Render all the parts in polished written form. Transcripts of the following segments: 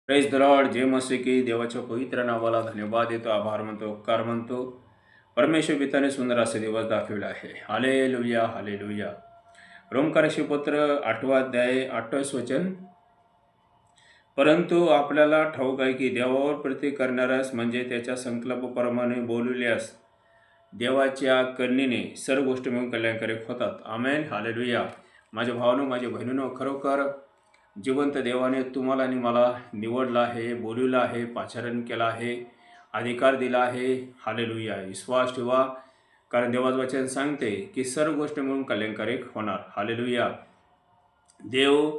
Praise the lord. जय मसीह की. देवाच्या पवित्र नावाला धन्यवाद देतो, आभार मानतो, उपकार मानतो. परमेश्वर पिताने सुंदर असे दिवस दाखविले आहे. Hallelujah, hallelujah. रोमकाराशी पत्र 8वा अध्याय 28 वचन. परंतु आपल्याला ठाऊक आहे की देवावर प्रीती करणाऱ्यास म्हणजे त्याच्या संकल्पप्रमाणे बोलविल्यास देवाच्या करुणेने सर्व गोष्टी मिळून कल्याणकारक होतात. आमेन, हालेलुया. माझ्या भावांनो, माझ्या बहिणींनो, खरोखर जिवंत देवाने तुम्हाला आणि मला निवडलं आहे, बोलवलं आहे, पाचारण केलं आहे, अधिकार दिला आहे. हालेलुया. विश्वास ठेवा, कारण देवाचं वचन सांगते की सर्व गोष्टी मिळून कल्याणकारक होणार. हालेलुया. देव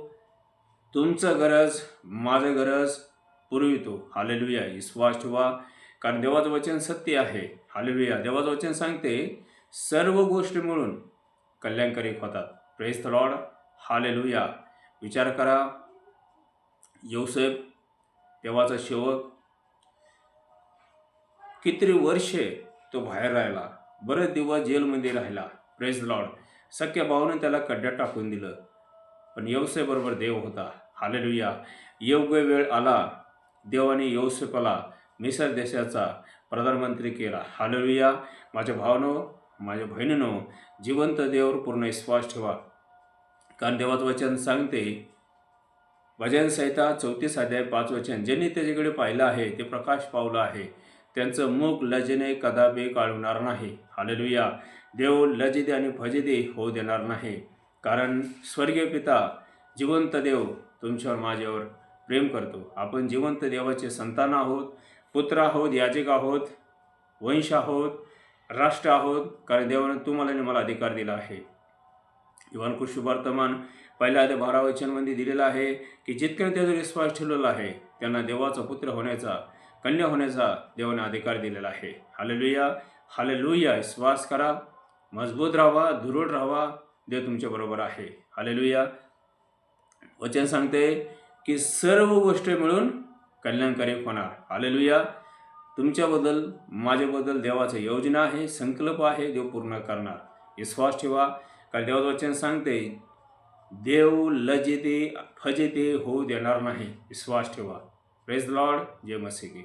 तुमचं गरज, माझं गरज पुरवितो. हालेलुया. विश्वास ठेवा, कारण देवाचं वचन सत्य आहे. हालेलुया. देवाचं वचन सांगते सर्व गोष्टी मिळून कल्याणकारक होतात. Praise the Lord. हालेलुया. विचार करा, योसेफ देवाचा सेवक, किती वर्षे तो बाहेर राहिला, बरेच दिवस जेलमध्ये राहिला. Praise the Lord. सख्या भावाने त्याला कड्ड्यात टाकून दिलं, पण योसेफ बरोबर देव होता. हालेलुया. योग्य वेळ आला, देवाने योसेफला मिसर देशाचा प्रधानमंत्री केला. हालेलुया. माझ्या भावानो, माझ्या बहिणीनो, जिवंत देवावर पूर्ण विश्वास ठेवा, कारण देवाचं वचन सांगते, भजन संहिता 34 अध्याय 5 वचन. ज्यांनी त्याच्याकडे पाहिलं आहे ते प्रकाश पावलं आहे, त्यांचं मुख लजेने कदापि काळवणार नाही. हालेलुया. देव लजिते आणि फजिते होऊ देणार नाही, कारण स्वर्गीय पिता जिवंत देव तुमच्यावर माझ्यावर प्रेम करतो. आपण जिवंत देवाचे संतान आहोत, पुत्र आहोत, याजक आहोत, वंश आहोत, राष्ट्र आहोत, कारण देवाने तुम्हाला आणि मला अधिकार दिला आहे. योहान सुवर्तमान 1:12 वचनमध्ये दिलेलं आहे की जितक्याने त्याचा विश्वास ठेवलेला आहे त्यांना देवाचा पुत्र होण्याचा, कन्या होण्याचा देवाने अधिकार दिलेला आहे. Hallelujah, hallelujah. विश्वास करा, मजबूत राहावा, दृढ राहावा. देव तुमच्या बरोबर आहे. हालेलुया. वचन सांगते की सर्व गोष्टी मिळून कल्याणकारक होणार. हालेलुया. तुमच्याबद्दल, माझ्याबद्दल देवाचं योजना आहे, संकल्प आहे, देव पूर्ण करणार. विश्वास ठेवा, कारण देवाचं वचन सांगते देव लजिते फजिते होऊ देणार नाही. विश्वास ठेवा. Praise the lord. जय मसीह की.